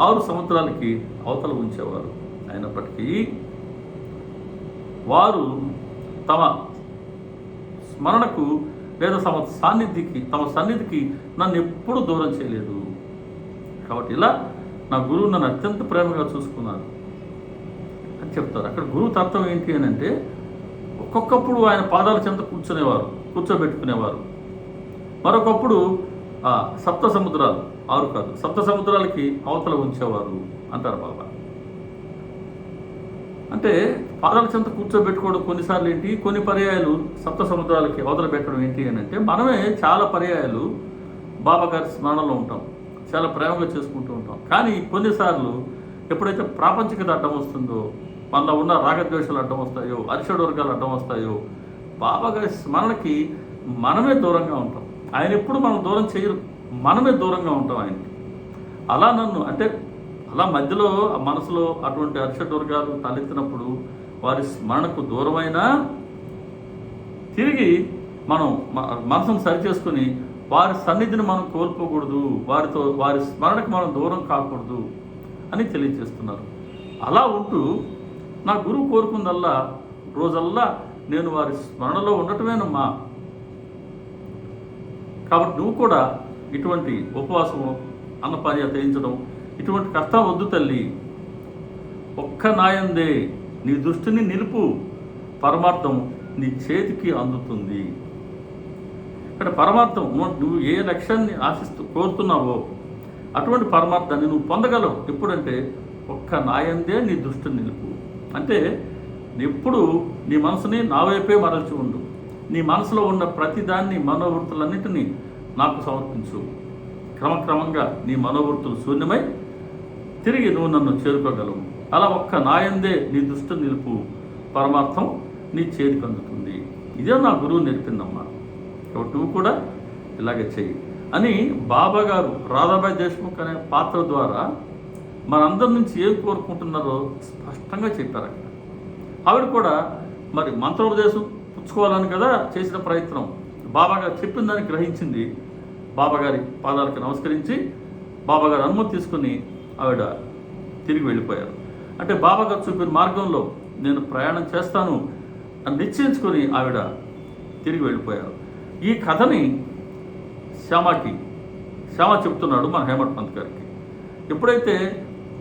6 సముద్రాలకి అవతల ఉంచేవారు. అయినప్పటికీ వారు తమ స్మరణకు లేదా తమ సన్నిధికి నన్ను ఎప్పుడూ దూరం చేయలేదు. కాబట్టి ఇలా నా గురువు నన్ను అత్యంత ప్రేమగా చూసుకున్నారు అని చెప్తారు. అక్కడ గురువు తత్వం ఏంటి అని అంటే, ఒక ఒక్కొక్కప్పుడు ఆయన పాదాల చెంత కూర్చోబెట్టుకునేవారు. మరొకప్పుడు సప్త సముద్రాలు 6 కాదు, సప్త సముద్రాలకి అవతల ఉంచేవారు అంటారు బాబా. అంటే పాదాల చెంత కూర్చోబెట్టుకోవడం కొన్నిసార్లు ఏంటి, కొన్ని పర్యాయాలు సప్త సముద్రాలకి అవతల పెట్టడం ఏంటి అని అంటే, మనమే చాలా పర్యాయాలు బాబా గారి స్మరణలో ఉంటాం, చాలా ప్రేమగా చేసుకుంటూ ఉంటాం. కానీ కొన్నిసార్లు ఎప్పుడైతే ప్రాపంచికత అడ్డం వస్తుందో, మనలో ఉన్న రాగద్వేషాలు అడ్డం వస్తాయో, అరిషడ్ వర్గాలు అడ్డం వస్తాయో, బాబా గారి స్మరణకి మనమే దూరంగా ఉంటాం. ఆయన ఎప్పుడు మనం దూరం చేయరు, మనమే దూరంగా ఉంటాం ఆయనకి. అలా అలా మధ్యలో మనసులో అటువంటి అరిషడ్ వర్గాలు తలెత్తినప్పుడు వారి స్మరణకు దూరమైనా తిరిగి మనం మనసును సరిచేసుకుని వారి సన్నిధిని మనం కోల్పోకూడదు, వారి స్మరణకు మనం దూరం కాకూడదు అని తెలియజేస్తున్నారు. అలా ఉంటూ నా గురువు కోరుకుందల్లా రోజల్లా నేను వారి స్మరణలో ఉండటమేనమ్మా. కాబట్టి నువ్వు కూడా ఇటువంటి ఉపవాసము, అన్నపానీయ తేయించడం, ఇటువంటి కష్టం వద్దు తల్లి. ఒక్క నాయందే నీ దృష్టిని నిలుపు, పరమార్థం నీ చేతికి అందుతుంది. ఇక్కడ పరమార్థం నువ్వు ఏ లక్ష్యాన్ని కోరుతున్నావో అటువంటి పరమార్థాన్ని నువ్వు పొందగలవు. ఎప్పుడంటే ఒక్క నాయందే నీ దృష్టిని నిలుపు. అంటే ఎప్పుడు నీ మనసుని నా వైపే మరల్చి ఉండు. నీ మనసులో ఉన్న ప్రతిదాన్ని, మనోవృత్తులన్నింటినీ నాకు సమర్పించు. క్రమక్రమంగా నీ మనోవృత్తులు శూన్యమై తిరిగి నువ్వు నన్ను చేరుకోగలవు. అలా ఒక్క నాయందే నీ దృష్టి నిలుపు, పరమార్థం నీ చేతికి అందుతుంది. ఇదే నా గురువు నేర్పిందమ్మా. కాబట్టి నువ్వు కూడా ఇలాగే చెయ్యి అని బాబా గారు రాధాబాయి దేశ్ముఖ్ అనే పాత్ర ద్వారా మనందరి నుంచి ఏం కోరుకుంటున్నారో స్పష్టంగా చెప్పారు అక్కడ. ఆవిడ కూడా మరి మంత్రోపదేశం పుచ్చుకోవాలని కదా చేసిన ప్రయత్నం. బాబాగారు చెప్పిన దాన్ని గ్రహించింది. బాబాగారి పాదాలకు నమస్కరించి బాబాగారు అనుమతి తీసుకుని ఆవిడ తిరిగి వెళ్ళిపోయారు. అంటే బాబాగారు చూపిన మార్గంలో నేను ప్రయాణం చేస్తాను అని నిశ్చయించుకొని ఆవిడ తిరిగి వెళ్ళిపోయారు. ఈ కథని శ్యామ చెప్తున్నాడు మన హేమట్ పంత్ గారికి. ఎప్పుడైతే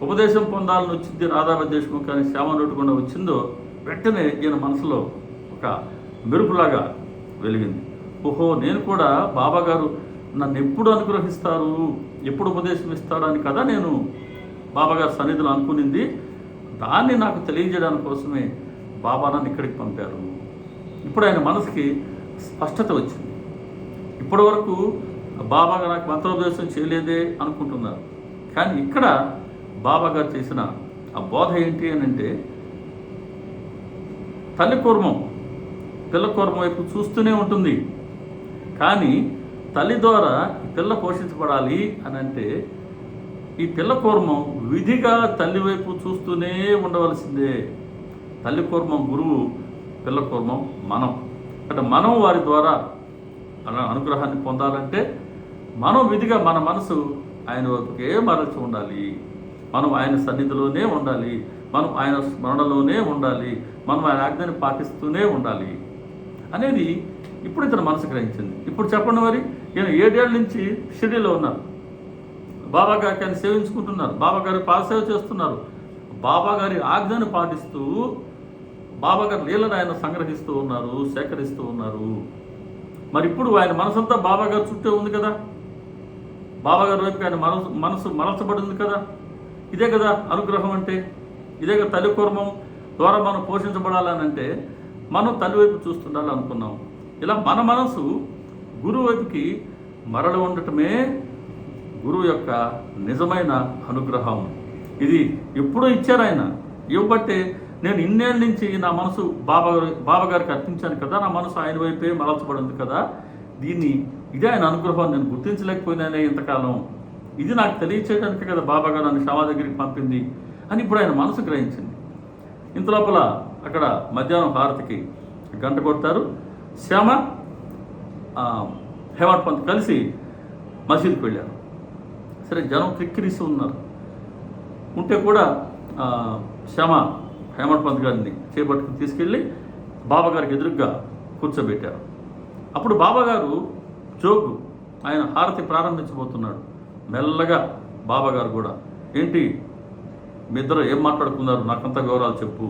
ఉపదేశం పొందాలని వచ్చింది రాధాబాయి దేశ్ముఖ్ అని శ్యామ నోటుకుండా వచ్చిందో, వెంటనే ఈయన మనసులో ఒక మెరుపులాగా వెలిగింది. ఓహో, నేను కూడా బాబాగారు నన్ను ఎప్పుడు అనుగ్రహిస్తారు, ఎప్పుడు ఉపదేశం ఇస్తాడు అని కదా నేను బాబాగారు సన్నిధిలో అనుకునింది. దాన్ని నాకు తెలియజేయడం కోసమే బాబా నన్ను ఇక్కడికి పంపారు. ఇప్పుడు ఆయన మనసుకి స్పష్టత వచ్చింది. ఇప్పటి వరకు బాబాగా నాకు మంత్రోపదేశం చేయలేదే అనుకుంటున్నారు. కానీ ఇక్కడ బాబాగారు చేసిన ఆ బోధ ఏంటి అని అంటే, తల్లి కూర్మం పిల్ల కూర్మం వైపు చూస్తూనే ఉంటుంది. కానీ తల్లి ద్వారా పిల్ల పోషించబడాలి అని అంటే ఈ పిల్ల కూర్మం విధిగా తల్లి వైపు చూస్తూనే ఉండవలసిందే. తల్లి కూర్మం గురువు, పిల్ల కూర్మం మనం. అంటే మనం వారి ద్వారా అనుగ్రహాన్ని పొందాలంటే మనం విధిగా మన మనసు ఆయన వైపుకే మరల్చి ఉండాలి. మనం ఆయన సన్నిధిలోనే ఉండాలి, మనం ఆయన స్మరణలోనే ఉండాలి, మనం ఆయన ఆజ్ఞని పాటిస్తూనే ఉండాలి అనేది ఇప్పుడు ఇతను మనసు గ్రహించింది. ఇప్పుడు చెప్పండి, మరి ఈయన 7 ఏళ్ళ నుంచి షిరిడీలో ఉన్నారు, బాబాగారికి ఆయన సేవించుకుంటున్నారు, బాబాగారి పాదసేవ చేస్తున్నారు, బాబాగారి ఆజ్ఞను పాటిస్తూ బాబాగారి లీలను ఆయన సంగ్రహిస్తూ ఉన్నారు, సేకరిస్తూ ఉన్నారు. మరి ఇప్పుడు ఆయన మనసంతా బాబాగారు చుట్టే ఉంది కదా, బాబాగారి వైపు ఆయన మనసు మరల్చబడింది కదా. ఇదే కదా అనుగ్రహం అంటే, ఇదే కదా తల్లి కూర్మం ద్వారా మనం పోషించబడాలని అంటే మనం తల్లి వైపు చూస్తుండాలి అనుకున్నాం. ఇలా మన మనసు గురువు వైపుకి మరలి ఉండటమే గురువు యొక్క నిజమైన అనుగ్రహం. ఇది ఎప్పుడూ ఇచ్చారు ఆయన. ఇవ్వబట్టే నేను ఇన్నేళ్ళ నుంచి నా మనసు బాబాగారికి అర్పించాను కదా, నా మనసు ఆయన వైపే మరల్చబడింది కదా. ఇదే ఆయన అనుగ్రహం నేను గుర్తించలేకపోయినానే ఇంతకాలం. ఇది నాకు తెలియచేయడానికే కదా బాబాగారు నన్ను శ్యామ దగ్గరికి పంపింది అని ఇప్పుడు ఆయన మనసు గ్రహించింది. ఇంతలోపల అక్కడ మధ్యాహ్నం హారతికి గంట కొడతారు. శ్యామ హేమట్ పంత్ కలిసి మసీదుకి వెళ్ళారు. సరే, జనం క్రిక్కిరిస్తూ ఉన్నారు. ఉంటే కూడా శ్యామ హేమట్ పంత్ గారిని చేపట్టుకుని తీసుకెళ్ళి బాబాగారికి ఎదురుగ్గా కూర్చోబెట్టారు. అప్పుడు బాబాగారు జోగు ఆయన హారతి ప్రారంభించబోతున్నాడు. మెల్లగా బాబాగారు కూడా, ఏంటి మీ ఇద్దరు ఏం మాట్లాడుకున్నారు, నాకంతా వివరాలు చెప్పు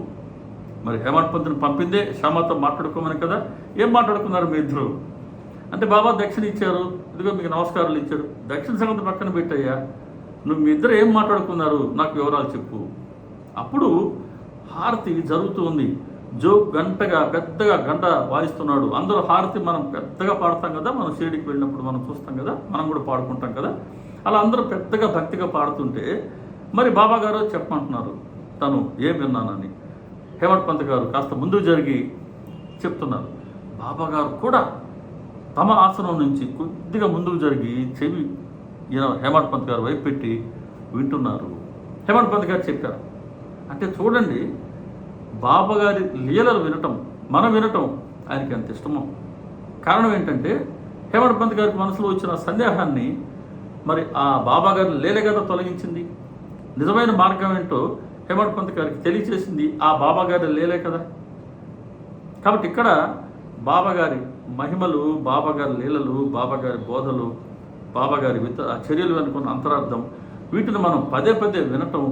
మరి హేమంత్ పంతుని పంపిందే శ్యామతో మాట్లాడుకోమని కదా. ఏం మాట్లాడుకున్నారు మీ ఇద్దరు అంటే, బాబా దక్షిణ ఇచ్చారు, ఇదిగో మీకు నమస్కారాలు ఇచ్చారు. దక్షిణ సంగతి పక్కన పెట్టయ్యా, నువ్వు మీ ఇద్దరు ఏం మాట్లాడుకున్నారు నాకు వివరాలు చెప్పు. అప్పుడు హారతి జరుగుతూ ఉంది. జో పెద్దగా గంట వాయిస్తున్నాడు. అందరూ హారతి మనం పెద్దగా పాడతాం కదా, మనం షిరిడీకి వెళ్ళినప్పుడు మనం చూస్తాం కదా, మనం కూడా పాడుకుంటాం కదా. అలా అందరూ పెద్దగా భక్తిగా పాడుతుంటే మరి బాబా గారు చెప్పమంటున్నారు తను ఏం విన్నానని. హేమంత్ పంత్ గారు కాస్త ముందు జరిగి చెప్తున్నారు. బాబా గారు కూడా తమ ఆసనం నుంచి కొద్దిగా ముందుకు జరిగి చెవి హేమంత్ పంత్ గారు వైపు పెట్టి వింటున్నారు. హేమంత్ పంత్ గారు చెప్పారు. అంటే చూడండి, బాబా గారి లీలలు వినటం, మనం వినటం ఆయనకి ఎంత ఇష్టమో. కారణం ఏంటంటే, హేమంత్ పంత్ గారికి మనసులో వచ్చిన సందేహాన్ని మరి ఆ బాబా గారి లీలే కదా తొలగించింది. నిజమైన మార్గం ఏంటో హేమంత్ పంత్ గారికి తెలియచేసింది ఆ బాబా గారి లీలే కదా. కాబట్టి ఇక్కడ బాబా గారి మహిమలు, బాబా గారి లీలలు, బాబా గారి బోధలు, బాబా గారి చర్యలు అనుకున్న అంతరార్థం, వీటిని మనం పదే పదే వినటం,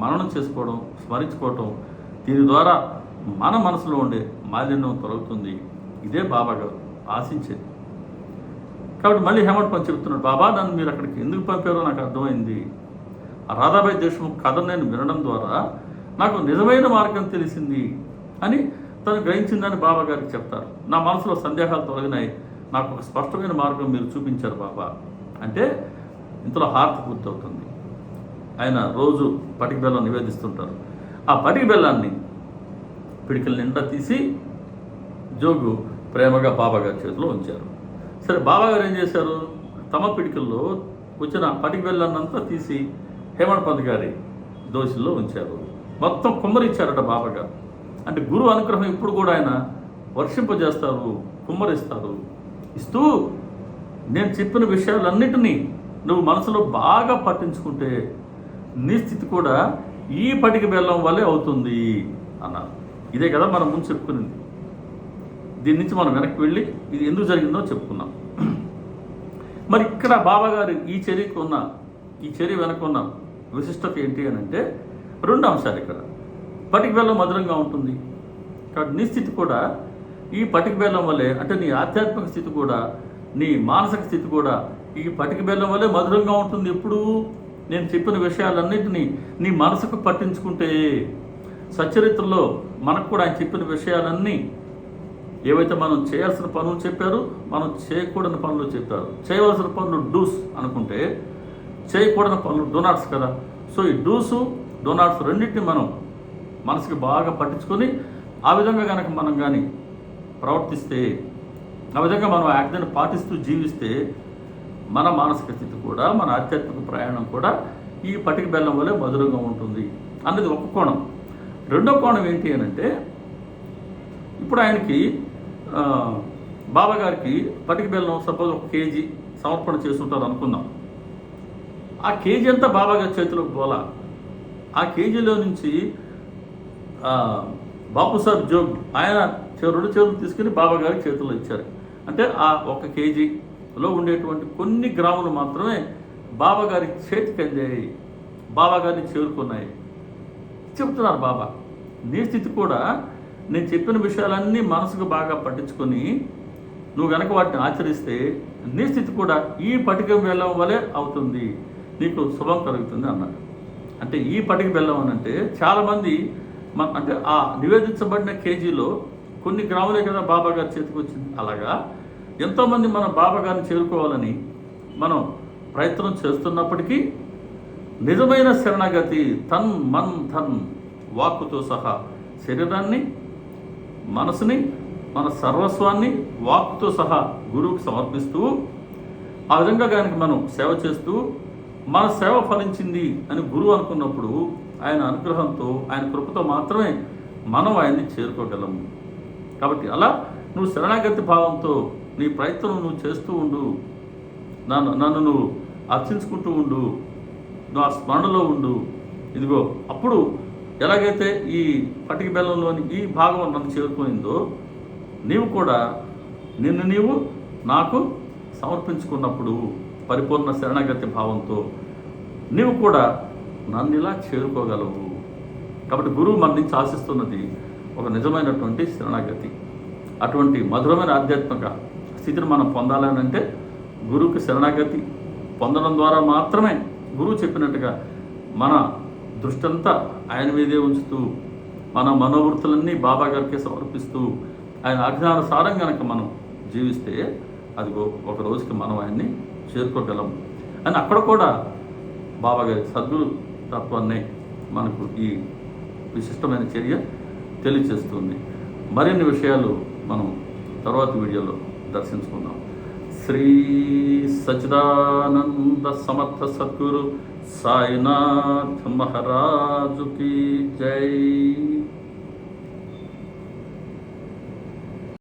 మననం చేసుకోవడం, స్మరించుకోవటం, దీని ద్వారా మన మనసులో ఉండే మాలిన్యం తొలగుతుంది. ఇదే బాబా గారు ఆశించేది. కాబట్టి మళ్ళీ హేమంత్ పంత్ చెప్తున్నాడు, బాబా నన్ను మీరు అక్కడికి ఎందుకు పంపారో నాకు అర్థమైంది. ఆ రాధాబాయి దేశ్ముఖ్ కథను నేను వినడం ద్వారా నాకు నిజమైన మార్గం తెలిసింది అని తను గ్రహించిందని బాబా గారికి చెప్తారు. నా మనసులో సందేహాలు తొలగినాయి, నాకు ఒక స్పష్టమైన మార్గం మీరు చూపించారు బాబా అంటే. ఇంతలో హారతి పూర్తవుతుంది. ఆయన రోజు పటిక బెల్లం నివేదిస్తుంటారు. ఆ పటిక బెల్లాన్ని పిడికల నిండా తీసి జోగు ప్రేమగా బాబా గారి చేతిలో ఉంచారు. సరే, బాబా గారు ఏం చేశారు, తమ పిడికల్లో వచ్చిన పటిక బెల్లాన్నంతా తీసి హేమంత్ పంత్ గారి దోషుల్లో ఉంచారు. మొత్తం కుమ్మరిచ్చారట బాబా గారు. అంటే గురువు అనుగ్రహం ఇప్పుడు కూడా ఆయన వర్షింపజేస్తారు, కుమ్మరిస్తారు. ఇస్తూ నేను చెప్పిన విషయాలన్నిటినీ నువ్వు మనసులో బాగా పట్టించుకుంటే నీ స్థితి కూడా ఈ పటిక బెల్లం వల్లే అవుతుంది అన్నారు. ఇదే కదా మనం ముందు చెప్పుకునింది. దీని నుంచి మనం వెనక్కి వెళ్ళి ఇది ఎందుకు జరిగిందో చెప్పుకున్నాం. మరి ఇక్కడ బాబా గారు ఈ చర్య వెనకున్న విశిష్టత ఏంటి అని అంటే, రెండు అంశాలు. ఇక్కడ పటిక బెల్లం మధురంగా ఉంటుంది కాబట్టి నీ స్థితి కూడా ఈ పటిక బెల్లం వల్లే, అంటే నీ ఆధ్యాత్మిక స్థితి కూడా, నీ మానసిక స్థితి కూడా ఈ పటిక బెల్లం వల్లే మధురంగా ఉంటుంది. ఎప్పుడు నేను చెప్పిన విషయాలన్నింటినీ నీ మనసుకు పట్టించుకుంటే. సచ్చరిత్రలో మనకు కూడా ఆయన చెప్పిన విషయాలన్నీ ఏవైతే మనం చేయాల్సిన పనులు చెప్పారు, మనం చేయకూడని పనులు చెప్పారు. చేయవలసిన పనులు డూస్ అనుకుంటే, చేయకూడని పనులు డోనాట్స్ కదా. సో ఈ డూసు డోనాట్స్ రెండింటిని మనం మనసుకి బాగా పట్టించుకొని ఆ విధంగా కనుక మనం కానీ ప్రవర్తిస్తే, ఆ విధంగా మనం ఆజ్ఞను పాటిస్తూ జీవిస్తే మన మానసిక స్థితి కూడా, మన ఆధ్యాత్మిక ప్రయాణం కూడా ఈ పటిక బెల్లం వల్లే మధురంగా ఉంటుంది అన్నది ఒక కోణం. రెండో కోణం ఏంటి అని అంటే, ఇప్పుడు ఆయనకి బాబా గారికి పటిక బెల్లం సపోజ్ 1 కేజీ సమర్పణ చేస్తుంటారు అనుకుందాం. ఆ కేజీ అంతా బాబా గారి చేతిలోకి పోలా. ఆ కేజీలో నుంచి బాపుసాబ్ జోగ్ ఆయన 2 చేతులు తీసుకుని బాబా గారికి చేతుల్లో ఇచ్చారు. అంటే ఆ 1 కేజీలో ఉండేటువంటి కొన్ని గ్రాములు మాత్రమే బాబా గారి చేతికి అందాయి, బాబా గారిని చేరుకున్నాయి. చెప్తున్నారు బాబా, నీ స్థితి కూడా నేను చెప్పిన విషయాలన్నీ మనసుకు బాగా పట్టించుకొని నువ్వు కనుక వాటిని ఆచరిస్తే నీ స్థితి కూడా ఈ పటిక బెల్లం వలె అవుతుంది, నీకు శుభం కలుగుతుంది అన్నారు. అంటే ఈ పటిక బెల్లం అని అంటే చాలామంది అంటే ఆ నివేదించబడిన కేజీలో కొన్ని గ్రాములే కదా బాబా గారి చేతికి వచ్చింది. అలాగా ఎంతోమంది మన బాబా గారిని చేరుకోవాలని మనం ప్రయత్నం చేస్తున్నప్పటికీ నిజమైన శరణాగతి తన్ మన్ ధన్ వాక్కుతో సహా శరీరాన్ని, మనసుని, మన సర్వస్వాన్ని వాక్కుతో సహా గురువుకి సమర్పిస్తూ ఆ విధంగా కనుక మనం సేవ చేస్తూ మన సేవ ఫలించింది అని గురువు అనుకున్నప్పుడు ఆయన అనుగ్రహంతో, ఆయన కృపతో మాత్రమే మనం ఆయన్ని చేరుకోగలము. కాబట్టి అలా నువ్వు శరణాగతి భావంతో నీ ప్రయత్నం నువ్వు చేస్తూ ఉండు, నన్ను నువ్వు అర్చించుకుంటూ ఉండు, నువ్వు ఆ స్మరణలో ఉండు. ఇదిగో అప్పుడు ఎలాగైతే ఈ పటిక బెల్లంలోని ఈ భాగం నన్ను చేరుకునిందో, నీవు కూడా నిన్ను నీవు నాకు సమర్పించుకున్నప్పుడు పరిపూర్ణ శరణాగతి భావంతో నీవు కూడా నన్ను ఇలా చేరుకోగలవు. కాబట్టి గురువు మన నుంచి ఆశిస్తున్నది ఒక నిజమైనటువంటి శరణాగతి. అటువంటి మధురమైన ఆధ్యాత్మిక స్థితిని మనం పొందాలని అంటే గురువుకి శరణాగతి పొందడం ద్వారా మాత్రమే గురువు చెప్పినట్టుగా మన దృష్టంతా ఆయన మీదే ఉంచుతూ మన మనోవృత్తులన్నీ బాబా గారికి సమర్పిస్తూ ఆయన ఆజ్ఞానుసారం కనుక మనం జీవిస్తే అది ఒక రోజుకి మనం ఆయన్ని చేరుకోగలం అని అక్కడ కూడా బాబా గారి సద్గురు తత్వాన్ని మనకు ఈ విశిష్టమైన చర్య తెలియచేస్తుంది. మరిన్ని విషయాలు మనం తర్వాత వీడియోలో దర్శించుకుందాం. శ్రీ సచ్చిదానంద సమర్థ సద్గురు సాయినాథ్ మహారాజుకి జై.